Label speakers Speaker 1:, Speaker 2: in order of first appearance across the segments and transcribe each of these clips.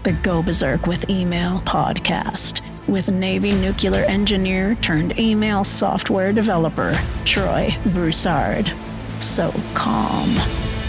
Speaker 1: the Go Berserk with Email podcast with Navy nuclear engineer turned email software developer, Troy Broussard. So calm.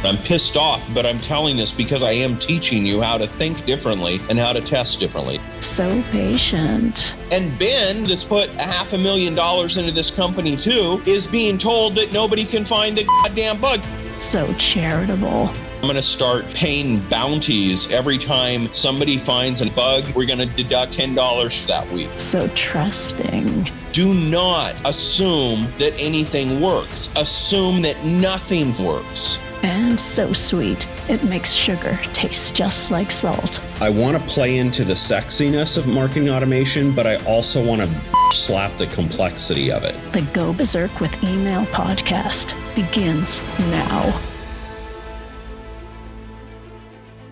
Speaker 2: I'm pissed off, but I'm telling this because I am teaching you how to think differently and how to test differently.
Speaker 1: So patient.
Speaker 2: And Ben, that's put $500,000 into this company too, is being told that nobody can find the goddamn bug.
Speaker 1: So charitable.
Speaker 2: I'm going to start paying bounties every time somebody finds a bug. We're going to deduct $10 for that week.
Speaker 1: So trusting.
Speaker 2: Do not assume that anything works. Assume that nothing works.
Speaker 1: And so sweet, it makes sugar taste just like salt.
Speaker 3: I want to play into the sexiness of marketing automation, but I also want to slap the complexity of it.
Speaker 1: The Go Berserk with Email podcast begins now.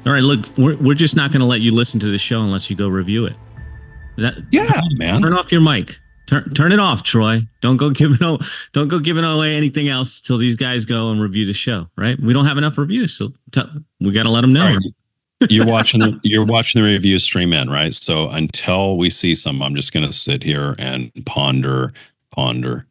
Speaker 4: All right, look, we're just not going to let you listen to the show unless you go review it.
Speaker 3: Man.
Speaker 4: Turn off your mic. Turn it off, Troy. Don't go giving away anything else till these guys go and review the show. Right? We don't have enough reviews, so we got to let them know.
Speaker 5: Right. You're watching the review stream in, right? So until we see some, I'm just going to sit here and ponder. No.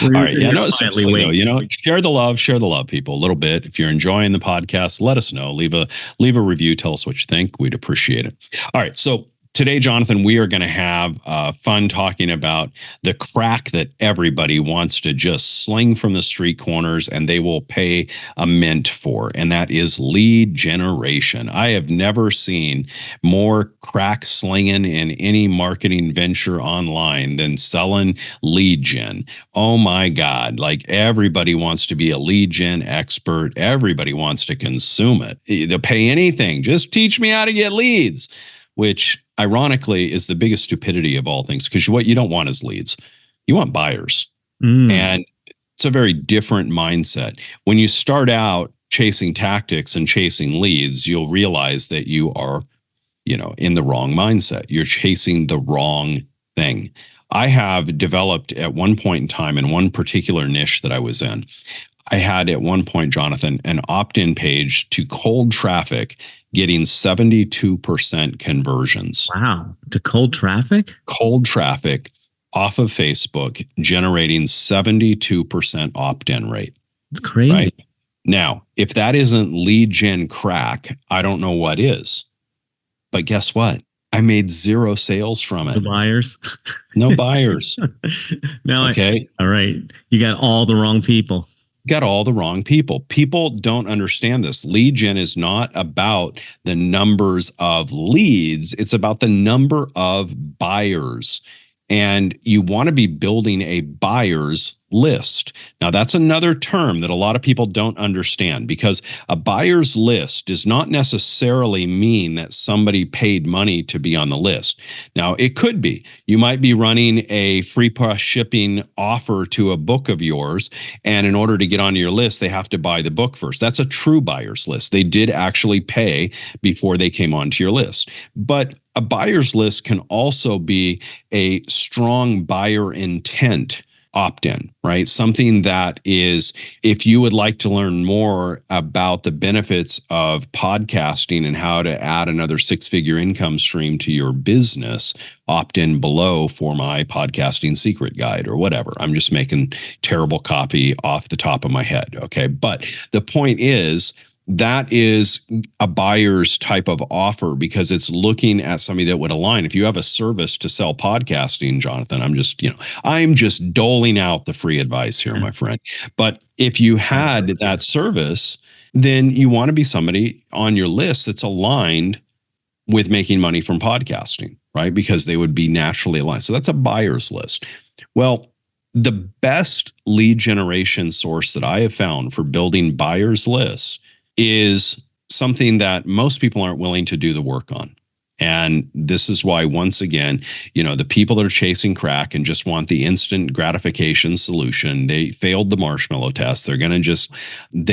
Speaker 5: All right. Yeah. No. Seriously, though, share the love, people, a little bit. If you're enjoying the podcast, let us know. Leave a review. Tell us what you think. We'd appreciate it. All right. So today, Jonathan, we are going to have fun talking about the crack that everybody wants to just sling from the street corners and they will pay a mint for, and that is lead generation. I have never seen more crack slinging in any marketing venture online than selling lead gen. Oh my God, like everybody wants to be a lead gen expert. Everybody wants to consume it. They'll pay anything. Just teach me how to get leads, which ironically is the biggest stupidity of all things, because what you don't want is leads. You want buyers. And it's a very different mindset. When you start out chasing tactics and chasing leads, you'll realize that you are, in the wrong mindset. You're chasing the wrong thing. I have developed at one point in time in one particular niche that I was in. I had at one point, Jonathan, an opt-in page to cold traffic getting 72% conversions.
Speaker 4: Wow. To cold traffic?
Speaker 5: Cold traffic off of Facebook generating 72% opt-in rate.
Speaker 4: It's crazy.
Speaker 5: Right? Now, if that isn't lead gen crack, I don't know what is. But guess what? I made 0 sales from it.
Speaker 4: The buyers?
Speaker 5: No buyers.
Speaker 4: Now,
Speaker 5: okay.
Speaker 4: All right. You got all the wrong people.
Speaker 5: Got all the wrong people. People don't understand this. Lead gen is not about the numbers of leads. It's about the number of buyers. And you want to be building a buyer's list. Now, that's another term that a lot of people don't understand, because a buyer's list does not necessarily mean that somebody paid money to be on the list. Now, it could be. You might be running a free plus shipping offer to a book of yours, and in order to get onto your list, they have to buy the book first. That's a true buyer's list. They did actually pay before they came onto your list. But a buyer's list can also be a strong buyer intent opt-in, right? Something that is, if you would like to learn more about the benefits of podcasting and how to add another 6-figure income stream to your business, opt in below for my podcasting secret guide or whatever. I'm just making terrible copy off the top of my head. Okay. But the point is, that is a buyer's type of offer because it's looking at somebody that would align. If you have a service to sell podcasting, Jonathan, I'm just doling out the free advice here, my friend. But if you had that service, then you want to be somebody on your list that's aligned with making money from podcasting, right? Because they would be naturally aligned. So that's a buyer's list. Well, the best lead generation source that I have found for building buyer's lists is something that most people aren't willing to do the work on. And this is why, once again, the people that are chasing crack and just want the instant gratification solution, they failed the marshmallow test. They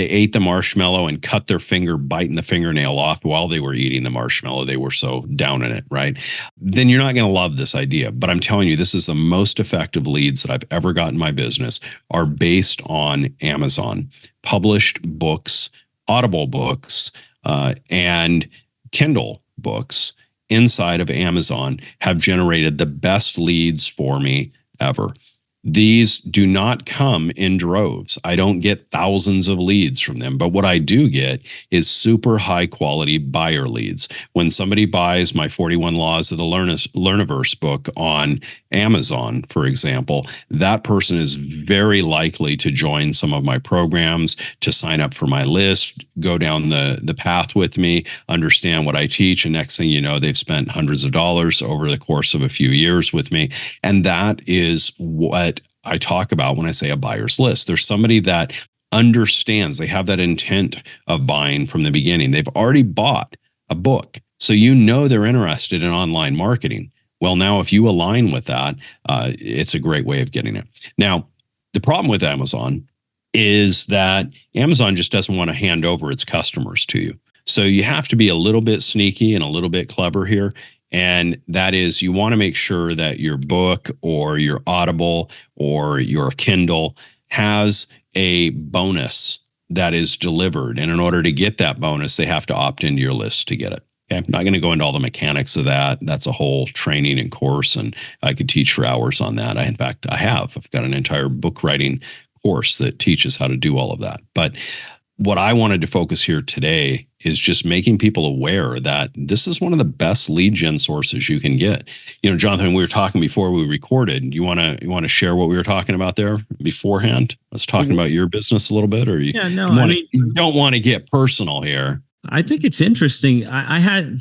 Speaker 5: ate the marshmallow and cut their finger, biting the fingernail off while they were eating the marshmallow. They were so down in it, right? Then you're not going to love this idea. But I'm telling you, this is the most effective leads that I've ever got in my business are based on Amazon, published books, Audible books, and Kindle books. inside of Amazon have generated the best leads for me ever. These do not come in droves. I don't get thousands of leads from them, but what I do get is super high quality buyer leads. When somebody buys my 41 Laws of the Learniverse book on Amazon, for example, that person is very likely to join some of my programs, to sign up for my list, go down the path with me, understand what I teach, and next thing you know, they've spent hundreds of dollars over the course of a few years with me. And that is what I talk about when I say a buyer's list. There's somebody that understands, they have that intent of buying from the beginning. They've already bought a book, so you know they're interested in online marketing. Well, now if you align with that, it's a great way of getting it. Now, the problem with Amazon is that Amazon just doesn't want to hand over its customers to you. So you have to be a little bit sneaky and a little bit clever here. And that is, you want to make sure that your book or your Audible or your Kindle has a bonus that is delivered. And in order to get that bonus, they have to opt into your list to get it. Okay, I'm not going to go into all the mechanics of that. That's a whole training and course, and I could teach for hours on that. In fact, I've got an entire book writing course that teaches how to do all of that. But what I wanted to focus here today is just making people aware that this is one of the best lead gen sources you can get. You know, Jonathan, we were talking before we recorded. You want to share what we were talking about there beforehand? Let's talking about your business a little bit, or you don't want to get personal here.
Speaker 4: I think it's interesting. I had,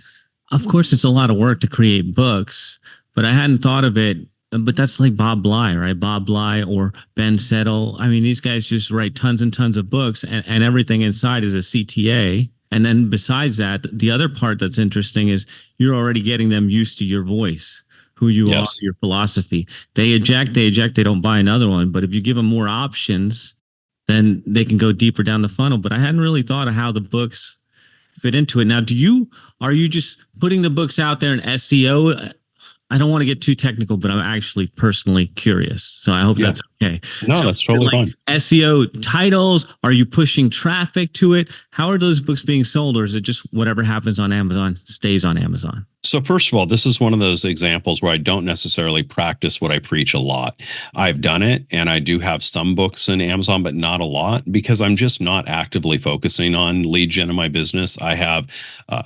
Speaker 4: of course, it's a lot of work to create books, but I hadn't thought of it. But that's like Bob Bly, right? Bob Bly or Ben Settle. I mean, these guys just write tons and tons of books, and everything inside is a CTA. And then besides that, the other part that's interesting is you're already getting them used to your voice, who you are, your philosophy. They eject, they don't buy another one. But if you give them more options, then they can go deeper down the funnel. But I hadn't really thought of how the books fit into it. Now, are you just putting the books out there in SEO? I don't want to get too technical, but I'm actually personally curious. So I hope that's okay.
Speaker 5: No, that's totally fine.
Speaker 4: SEO titles, are you pushing traffic to it? How are those books being sold? Or is it just whatever happens on Amazon stays on Amazon?
Speaker 5: So first of all, this is one of those examples where I don't necessarily practice what I preach a lot. I've done it, and I do have some books in Amazon, but not a lot, because I'm just not actively focusing on lead gen in my business. I have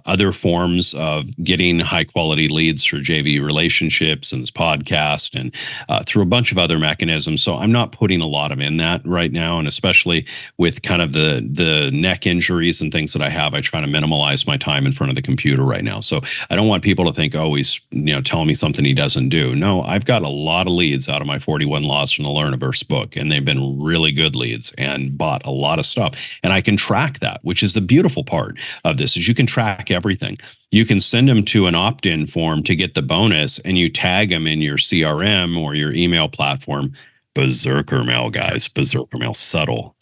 Speaker 5: other forms of getting high quality leads through JV relationships and this podcast, and through a bunch of other mechanisms. So I'm not putting a lot of in that right now, and especially with kind of the neck injuries and things that I have, I try to minimize my time in front of the computer right now. So I don't want people to think, oh, he's telling me something he doesn't do. No, I've got a lot of leads out of my 41 Laws from the Learniverse book, and they've been really good leads and bought a lot of stuff. And I can track that, which is the beautiful part of this, is you can track everything. You can send them to an opt-in form to get the bonus, and you tag them in your CRM or your email platform. Berserker mail, guys. Berserker mail. Subtle.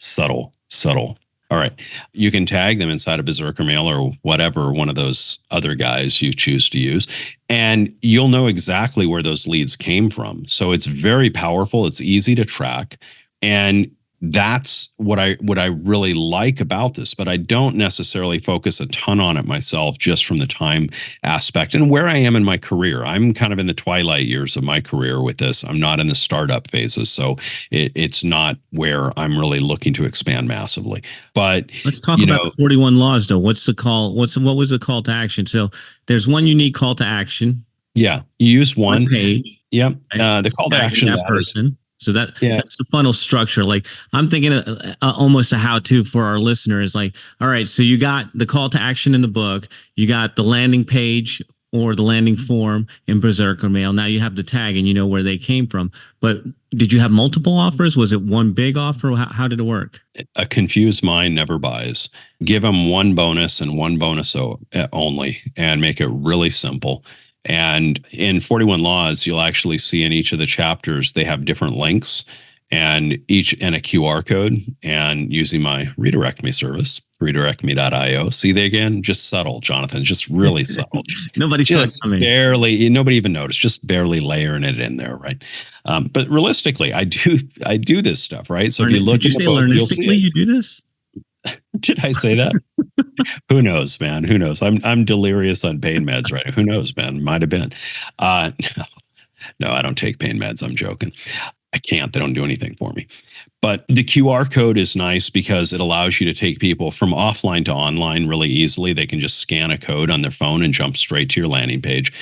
Speaker 5: All right. You can tag them inside of Berserker Mail or whatever one of those other guys you choose to use, and you'll know exactly where those leads came from. So it's very powerful. It's easy to track. And that's what I really like about this, but I don't necessarily focus a ton on it myself, just from the time aspect and where I am in my career. I'm kind of in the twilight years of my career with this. I'm not in the startup phases, so it's not where I'm really looking to expand massively. But
Speaker 4: let's talk about 41 Laws, though. What's the call? What was the call to action? So there's one unique call to action.
Speaker 5: Yeah, you use one
Speaker 4: page.
Speaker 5: Yep. The call to action
Speaker 4: that person. So that's the funnel structure. Like, I'm thinking almost a how-to for our listeners. Like, all right, so you got the call to action in the book, you got the landing page or the landing form in Berserker Mail. Now you have the tag and you know where they came from. But did you have multiple offers? Was it one big offer? How did it work?
Speaker 5: A confused mind never buys. Give them one bonus and one bonus only, and make it really simple. And in 41 Laws, you'll actually see in each of the chapters, they have different links and a QR code. And using my redirect me service, redirectme.io. See they again? Just subtle, Jonathan, just really subtle.
Speaker 4: Nobody saw it coming.
Speaker 5: Nobody even noticed, just barely layering it in there, right? But realistically, I do this stuff, right? So if you look in the book, you'll see it.
Speaker 4: You do this?
Speaker 5: Did I say that? Who knows, man? Who knows? I'm delirious on pain meds, right? Who knows, man? Might have been. No, no, I don't take pain meds. I'm joking. I can't. They don't do anything for me. But the QR code is nice because it allows you to take people from offline to online really easily. They can just scan a code on their phone and jump straight to your landing page.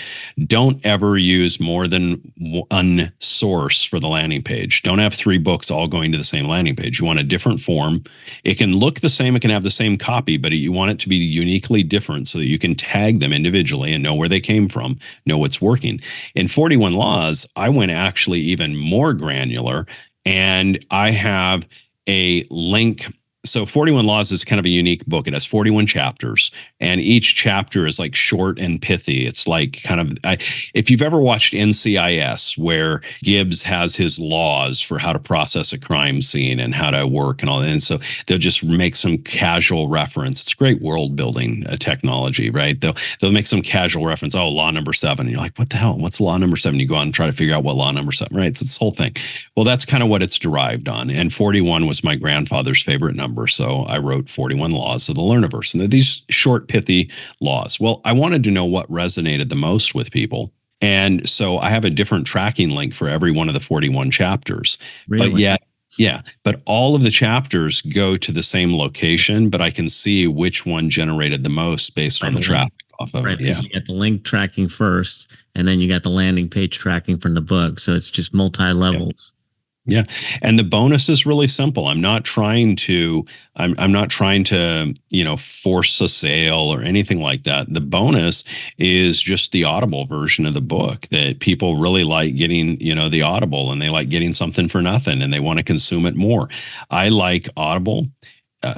Speaker 5: Don't ever use more than one source for the landing page. Don't have 3 books all going to the same landing page. You want a different form. It can look the same. It can have the same copy, but you want it to be uniquely different so that you can tag them individually and know where they came from, know what's working. In 41 Laws, I went actually even more granular. And I have a link. So 41 Laws is kind of a unique book. It has 41 chapters, and each chapter is like short and pithy. It's like kind of, if you've ever watched NCIS, where Gibbs has his laws for how to process a crime scene and how to work and all that. And so they'll just make some casual reference. It's great world building technology, right? They'll make some casual reference. Oh, law number 7. And you're like, what the hell? What's law number 7? You go on and try to figure out what law number 7, right? It's this whole thing. Well, that's kind of what it's derived on. And 41 was my grandfather's favorite number. So I wrote 41 Laws of the Learniverse. And they're these short, pithy laws. Well, I wanted to know what resonated the most with people. And so I have a different tracking link for every one of the 41 chapters.
Speaker 4: Really?
Speaker 5: But yet, yeah, but all of the chapters go to the same location, but I can see which one generated the most based on the traffic off of it. Yeah.
Speaker 4: You got the link tracking first, and then you got the landing page tracking from the book. So it's just multi-levels.
Speaker 5: Yeah. And the bonus is really simple. I'm not trying to, force a sale or anything like that. The bonus is just the Audible version of the book that people really like getting, the Audible, and they like getting something for nothing and they want to consume it more. I like Audible.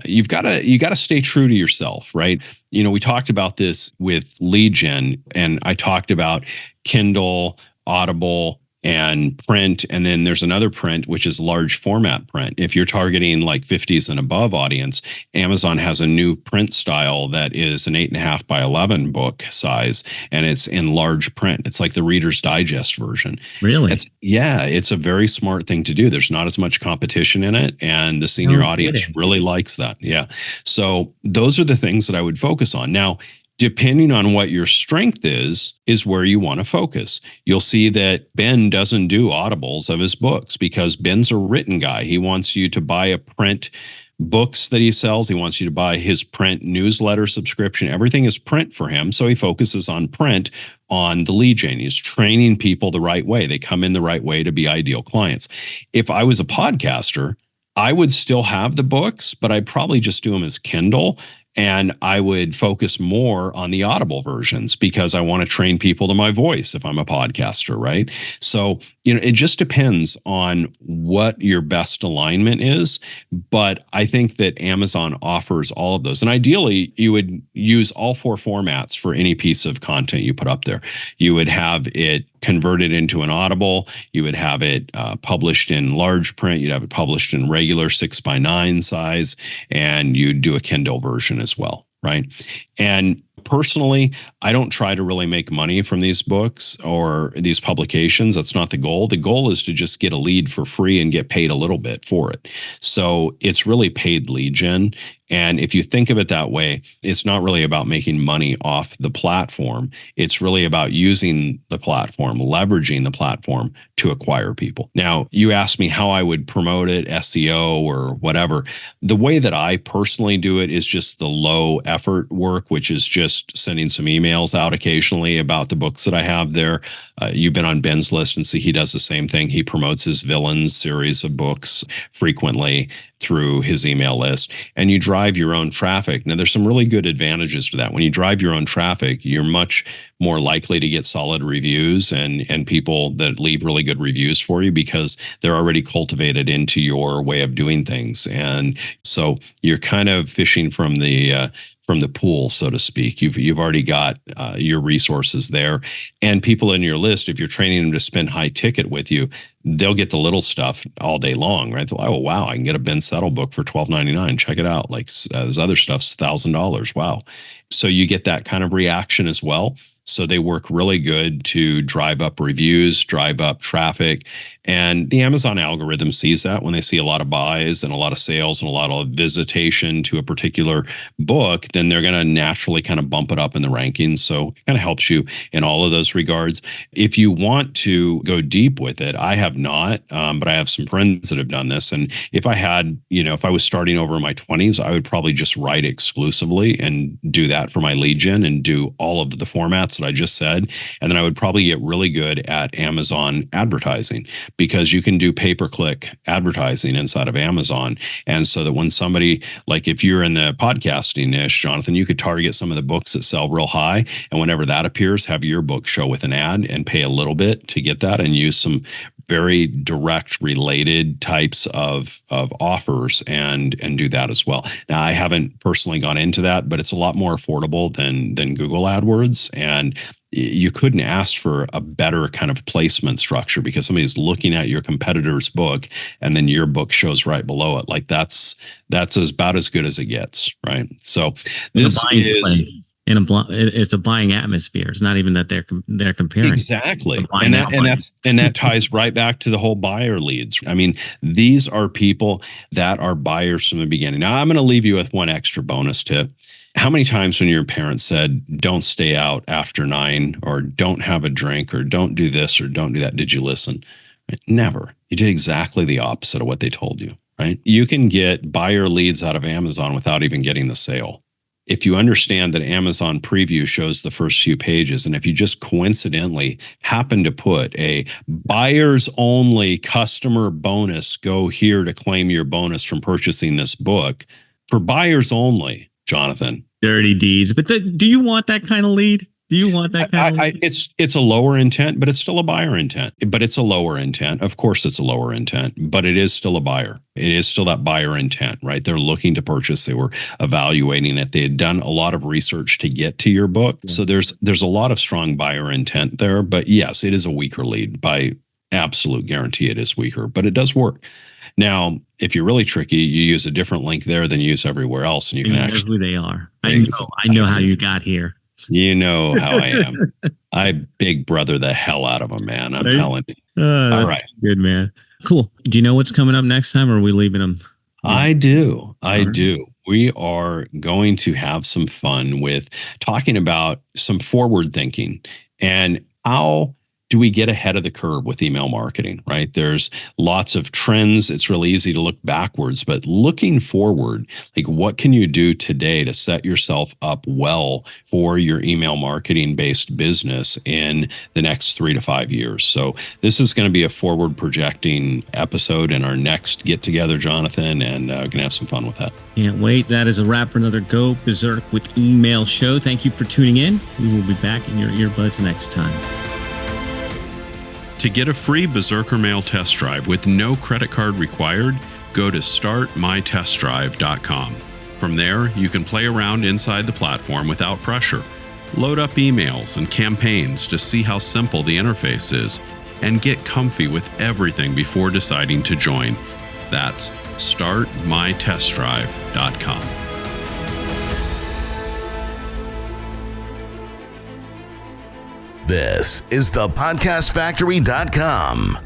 Speaker 5: You got to stay true to yourself, right? We talked about this with lead gen, and I talked about Kindle, Audible, and print. And then there's another print, which is large format print. If you're targeting like 50s and above audience, Amazon has a new print style that is an 8.5 by 11 book size, and it's in large print. It's like the Reader's Digest version.
Speaker 4: Really?
Speaker 5: It's a very smart thing to do. There's not as much competition in it, and the senior audience really likes that. Yeah. So those are the things that I would focus on. Now, depending on what your strength is where you want to focus. You'll see that Ben doesn't do audibles of his books because Ben's a written guy. He wants you to buy a print books that he sells. He wants you to buy his print newsletter subscription. Everything is print for him. So he focuses on print on the lead gen. He's training people the right way. They come in the right way to be ideal clients. If I was a podcaster, I would still have the books, but I'd probably just do them as Kindle. And I would focus more on the Audible versions because I want to train people to my voice if I'm a podcaster, right? So, it just depends on what your best alignment is. But I think that Amazon offers all of those. And ideally, you would use all 4 formats for any piece of content you put up there. You would have it converted into an Audible. You would have it published in large print. You'd have it published in regular 6x9 size, and you'd do a Kindle version as well, right? And personally, I don't try to really make money from these books or these publications. That's not the goal. The goal is to just get a lead for free and get paid a little bit for it. So it's really paid lead gen. And if you think of it that way, it's not really about making money off the platform. It's really about using the platform, leveraging the platform to acquire people. Now, you asked me how I would promote it, SEO or whatever. The way that I personally do it is just the low effort work, which is just sending some emails out occasionally about the books that I have there. You've been on Ben's list and see he does the same thing. He promotes his Villains series of books frequently through his email list, and you drive your own traffic. Now, there's some really good advantages to that. When you drive your own traffic, you're much more likely to get solid reviews and people that leave really good reviews for you because they're already cultivated into your way of doing things. And so you're kind of fishing from the pool, so to speak. You've already got your resources there, and people in your list, if you're training them to spend high ticket with you, they'll get the little stuff all day long, right? They're like, oh, wow, I can get a Ben Settle book for $12.99. Check it out. Like this other stuff's $1,000. Wow. So you get that kind of reaction as well. So they work really good to drive up reviews, drive up traffic. And the Amazon algorithm sees that when they see a lot of buys and a lot of sales and a lot of visitation to a particular book, then they're going to naturally kind of bump it up in the rankings. So it kind of helps you in all of those regards. If you want to go deep with it, I have not, but I have some friends that have done this. And if I had, if I was starting over in my 20s, I would probably just write exclusively and do that for my lead gen and do all of the formats that I just said. And then I would probably get really good at Amazon advertising, because you can do pay-per-click advertising inside of Amazon. And so that when somebody, like if you're in the podcasting niche, Jonathan, you could target some of the books that sell real high. And whenever that appears, have your book show with an ad and pay a little bit to get that, and use some very direct related types of offers and do that as well. Now, I haven't personally gone into that, but it's a lot more affordable than Google AdWords. And you couldn't ask for a better kind of placement structure, because somebody's looking at your competitor's book and then your book shows right below it. Like that's about as good as it gets, right? So this is
Speaker 4: it's a buying atmosphere. It's not even that they're comparing.
Speaker 5: Exactly. And that ties right back to the whole buyer leads. I mean, these are people that are buyers from the beginning. Now, I'm going to leave you with one extra bonus tip. How many times when your parents said, don't stay out after 9, or don't have a drink, or don't do this, or don't do that, did you listen? Right? Never. You did exactly the opposite of what they told you, right? You can get buyer leads out of Amazon without even getting the sale. If you understand that Amazon preview shows the first few pages, and if you just coincidentally happen to put a buyers only customer bonus, go here to claim your bonus from purchasing this book, for buyers only, Jonathan.
Speaker 4: Dirty deeds. But do you want that kind of lead? Do you want that kind of lead?
Speaker 5: It's a lower intent, but it's still a buyer intent. But it's a lower intent. Of course, it's a lower intent, but it is still a buyer. It is still that buyer intent, right? They're looking to purchase. They were evaluating it. They had done a lot of research to get to your book. Yeah. So there's a lot of strong buyer intent there. But yes, it is a weaker lead. By absolute guarantee, it is weaker, but it does work. Now, if you're really tricky, you use a different link there than you use everywhere else, and you can actually
Speaker 4: know who they are. I know how you got here.
Speaker 5: You know how I am. I big brother the hell out of them, man. I'm telling you. All right,
Speaker 4: good man. Cool. Do you know what's coming up next time, or are we leaving them?
Speaker 5: I do. We are going to have some fun with talking about some forward thinking and how do we get ahead of the curve with email marketing, right? There's lots of trends. It's really easy to look backwards, but looking forward, like what can you do today to set yourself up well for your email marketing based business in the next 3 to 5 years? So this is going to be a forward projecting episode in our next get together, Jonathan, and going to have some fun with that.
Speaker 4: Can't wait. That is a wrap for another Go Berserk with Email show. Thank you for tuning in. We will be back in your earbuds next time.
Speaker 5: To get a free Berserker Mail test drive with no credit card required, go to startmytestdrive.com. From there, you can play around inside the platform without pressure. Load up emails and campaigns to see how simple the interface is, and get comfy with everything before deciding to join. That's startmytestdrive.com.
Speaker 6: This is thepodcastfactory.com.